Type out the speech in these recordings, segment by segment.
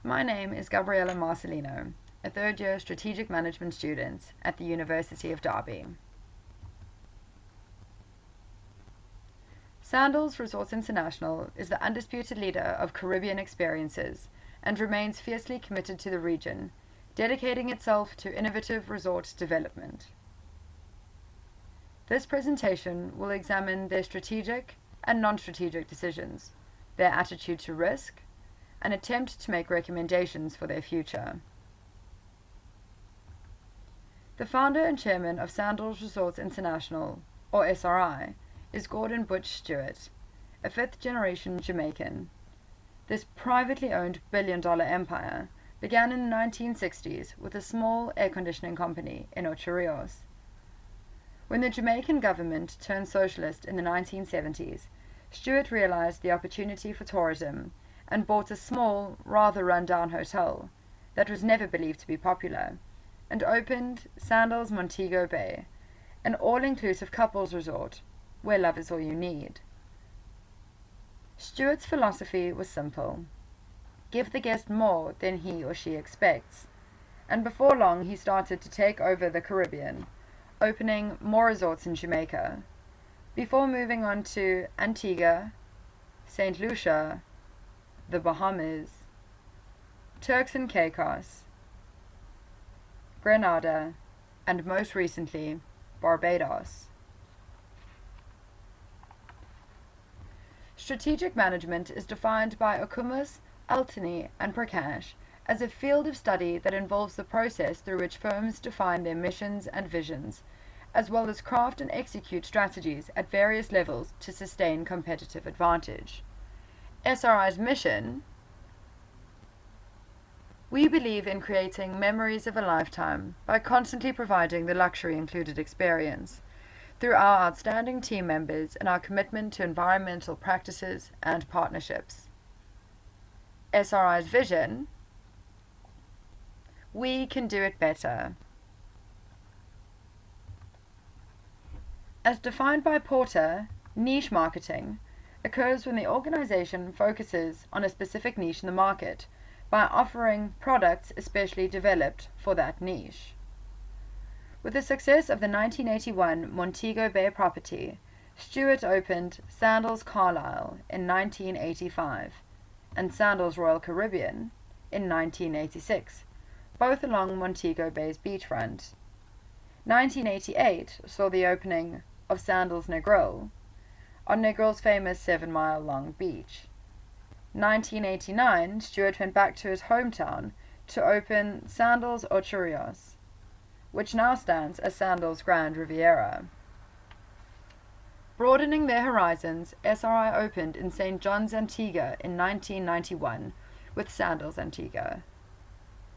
My name is Gabriella Marcelino, a third-year strategic management student at the University of Derby. Sandals Resort International is the undisputed leader of Caribbean experiences and remains fiercely committed to the region, dedicating itself to innovative resort development. This presentation will examine their strategic and non-strategic decisions, their attitude to risk, and attempt to make recommendations for their future. The founder and chairman of Sandals Resort International, or SRI, is Gordon Butch Stewart, a fifth-generation Jamaican. This privately owned billion-dollar empire began in the 1960s with a small air conditioning company in Ocho Rios. When the Jamaican government turned socialist in the 1970s, Stewart realized the opportunity for tourism and bought a small, rather run-down hotel that was never believed to be popular, and opened Sandals Montego Bay, an all-inclusive couples resort where love is all you need. Stewart's philosophy was simple: give the guest more than he or she expects, and before long he started to take over the Caribbean, opening more resorts in Jamaica, before moving on to Antigua, St. Lucia, the Bahamas, Turks and Caicos, Grenada, and most recently, Barbados. Strategic management is defined by Okumus, Altany, and Prakash as a field of study that involves the process through which firms define their missions and visions, as well as craft and execute strategies at various levels to sustain competitive advantage. SRI's mission: we believe in creating memories of a lifetime by constantly providing the luxury-included experience through our outstanding team members and our commitment to environmental practices and partnerships. SRI's vision: we can do it better. As defined by Porter, niche marketing occurs when the organization focuses on a specific niche in the market by offering products especially developed for that niche. With the success of the 1981 Montego Bay property, Stewart opened Sandals Carlisle in 1985 and Sandals Royal Caribbean in 1986, both along Montego Bay's beachfront. 1988 saw the opening of Sandals Negril on Negril's famous 7-mile-long beach. 1989, Stewart went back to his hometown to open Sandals Ocho Rios, which now stands as Sandals Grand Riviera. Broadening their horizons, SRI opened in St. John's, Antigua in 1991 with Sandals Antigua.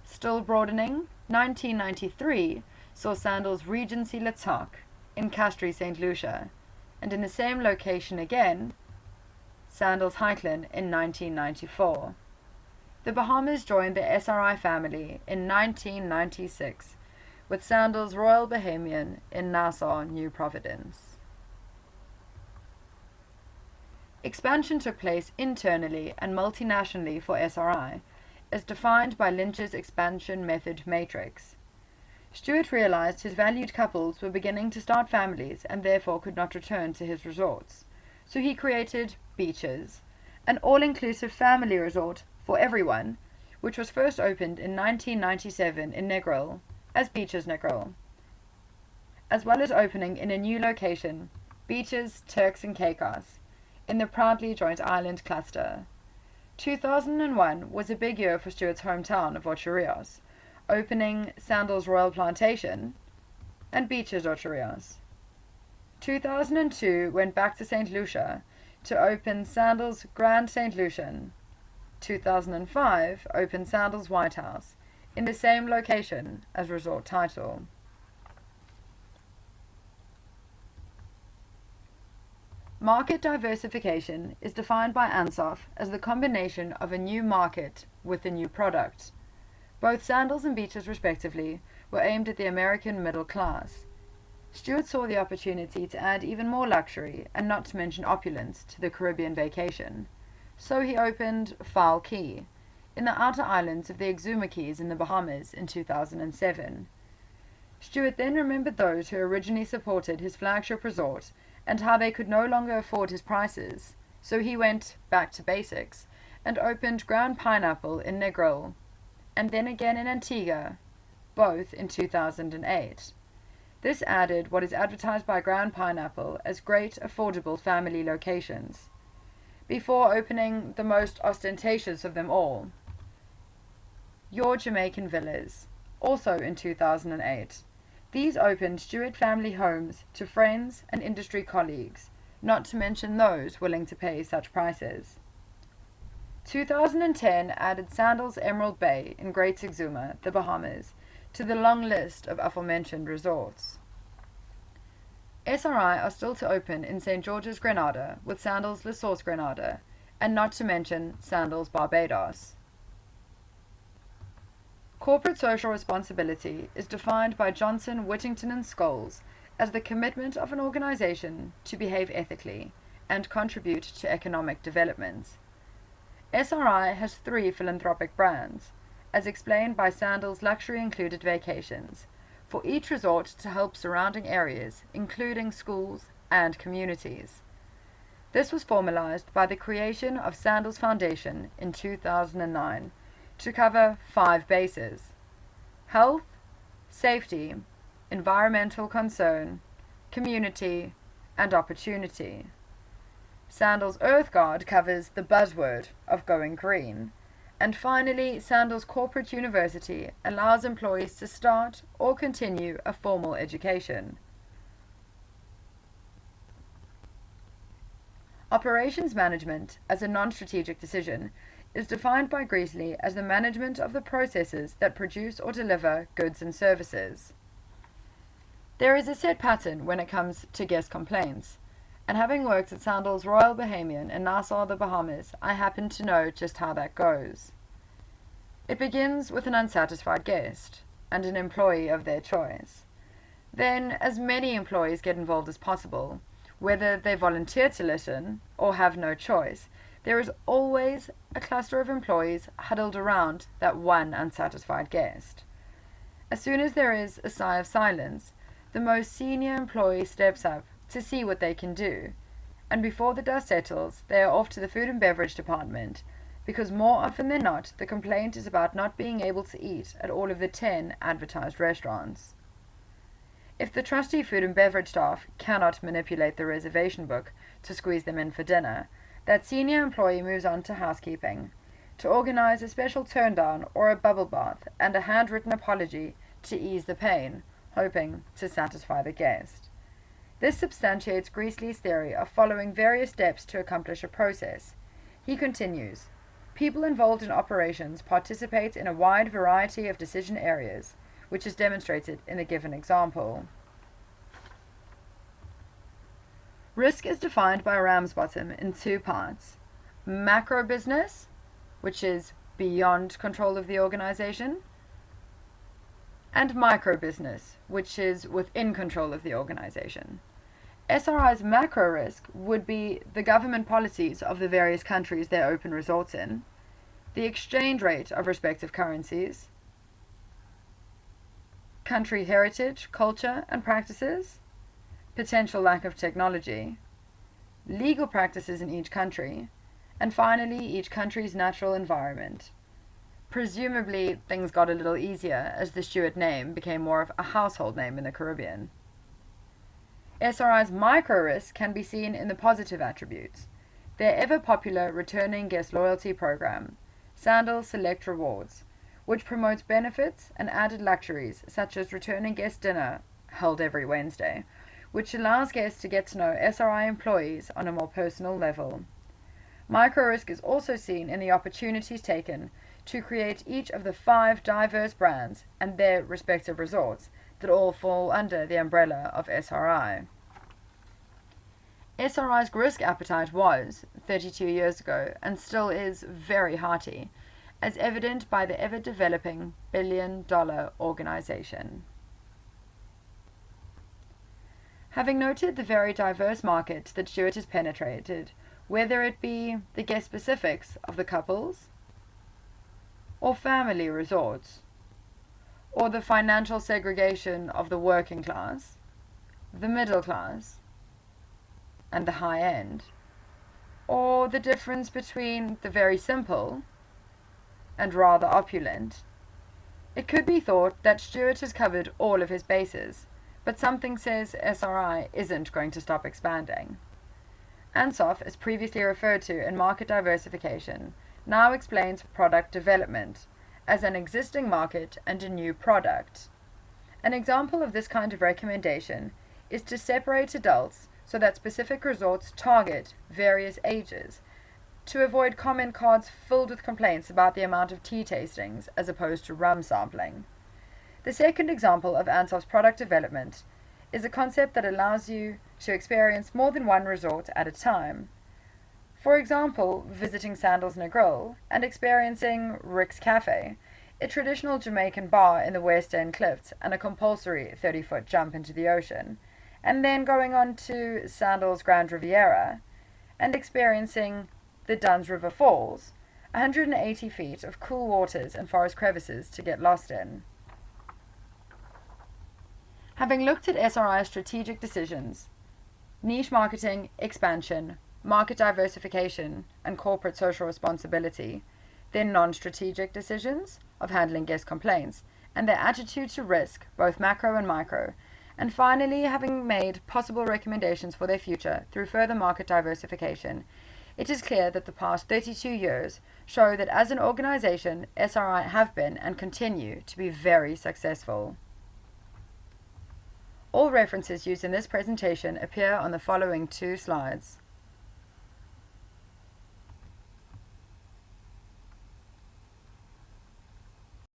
Still broadening, 1993 saw Sandals Regency Le Toc in Castries, St. Lucia, and in the same location again, Sandals Highland in 1994. The Bahamas joined the SRI family in 1996 with Sandals Royal Bahamian in Nassau, New Providence. Expansion took place internally and multinationally for SRI, as defined by Lynch's expansion method matrix. Stewart realized his valued couples were beginning to start families and therefore could not return to his resorts, so he created Beaches, an all-inclusive family resort for everyone, which was first opened in 1997 in Negril as Beaches Negril, as well as opening in a new location, Beaches Turks and Caicos, in the proudly joint island cluster. 2001 was a big year for Stewart's hometown of Ocho Rios, opening Sandals Royal Plantation and Beaches Ocho Rios. 2002 went back to St. Lucia to open Sandals Grand St. Lucian. 2005 opened Sandals White House in the same location as resort title. Market diversification is defined by ANSOF as the combination of a new market with a new product. Both Sandals and Beaches, respectively, were aimed at the American middle class. Stewart saw the opportunity to add even more luxury, and not to mention opulence, to the Caribbean vacation. So he opened Foul Key in the outer islands of the Exuma Keys in the Bahamas in 2007. Stewart then remembered those who originally supported his flagship resort and how they could no longer afford his prices, so he went back to basics and opened Ground Pineapple in Negril, and then again in Antigua, both in 2008. This added what is advertised by Ground Pineapple as great affordable family locations, before opening the most ostentatious of them all, Your Jamaican Villas, also in 2008. These opened Stewart family homes to friends and industry colleagues, not to mention those willing to pay such prices. 2010 added Sandals Emerald Bay in Great Exuma, the Bahamas, to the long list of aforementioned resorts. SRI are still to open in St. George's, Grenada, with Sandals Resort Grenada, and not to mention Sandals Barbados. Corporate social responsibility is defined by Johnson, Whittington and Scholes as the commitment of an organization to behave ethically and contribute to economic development. SRI has 3 philanthropic brands, as explained by Sandals Luxury Included Vacations, for each resort to help surrounding areas, including schools and communities. This was formalized by the creation of Sandals Foundation in 2009 to cover 5 bases: health, safety, environmental concern, community, and opportunity. Sandals Earthguard covers the buzzword of going green. And finally, Sandals Corporate University allows employees to start or continue a formal education. Operations management, as a non-strategic decision, is defined by Greasley as the management of the processes that produce or deliver goods and services. There is a set pattern when it comes to guest complaints, and having worked at Sandals Royal Bahamian in Nassau, the Bahamas, I happen to know just how that goes. It begins with an unsatisfied guest and an employee of their choice. Then, as many employees get involved as possible, whether they volunteer to listen or have no choice, there is always a cluster of employees huddled around that one unsatisfied guest. As soon as there is a sigh of silence, the most senior employee steps up to see what they can do, and before the dust settles, they are off to the food and beverage department, because more often than not, the complaint is about not being able to eat at all of the 10 advertised restaurants. If the trusty food and beverage staff cannot manipulate the reservation book to squeeze them in for dinner, that senior employee moves on to housekeeping, to organize a special turn-down or a bubble bath and a handwritten apology to ease the pain, hoping to satisfy the guest. This substantiates Greasley's theory of following various steps to accomplish a process. He continues, people involved in operations participate in a wide variety of decision areas, which is demonstrated in the given example. Risk is defined by Ramsbottom in 2 parts: macro business, which is beyond control of the organization, and micro business, which is within control of the organization. SRI's macro risk would be the government policies of the various countries they open resorts in, the exchange rate of respective currencies, country heritage, culture, and practices, potential lack of technology, legal practices in each country, and finally each country's natural environment. Presumably things got a little easier as the Stewart name became more of a household name in the Caribbean. SRI's micro-risk can be seen in the positive attributes. Their ever-popular returning guest loyalty program, Sandals Select Rewards, which promotes benefits and added luxuries such as returning guest dinner, held every Wednesday, which allows guests to get to know SRI employees on a more personal level. Micro-risk is also seen in the opportunities taken to create each of the 5 diverse brands and their respective resorts that all fall under the umbrella of SRI. SRI's risk appetite was, 32 years ago, and still is very hearty, as evident by the ever-developing billion-dollar organization. Having noted the very diverse market that Stewart has penetrated, whether it be the guest specifics of the couples, or family resorts, or the financial segregation of the working class, the middle class, and the high end, or the difference between the very simple and rather opulent. It could be thought that Stewart has covered all of his bases, but something says SRI isn't going to stop expanding. Ansoff, as previously referred to in market diversification, now explains product development as an existing market and a new product. An example of this kind of recommendation is to separate adults so that specific resorts target various ages, to avoid comment cards filled with complaints about the amount of tea tastings as opposed to rum sampling. The second example of Ansoff's product development is a concept that allows you to experience more than one resort at a time. For example, visiting Sandals Resort and experiencing Rick's Cafe, a traditional Jamaican bar in the West End Cliffs and a compulsory 30-foot jump into the ocean, and then going on to Sandals Grand Riviera and experiencing the Dunn's River Falls, 180 feet of cool waters and forest crevices to get lost in. Having looked at SRI's strategic decisions, niche marketing, expansion, market diversification, and corporate social responsibility, their non-strategic decisions of handling guest complaints, and their attitude to risk, both macro and micro, and finally having made possible recommendations for their future through further market diversification, it is clear that the past 32 years show that as an organization, SRI have been and continue to be very successful. All references used in this presentation appear on the following 2 slides.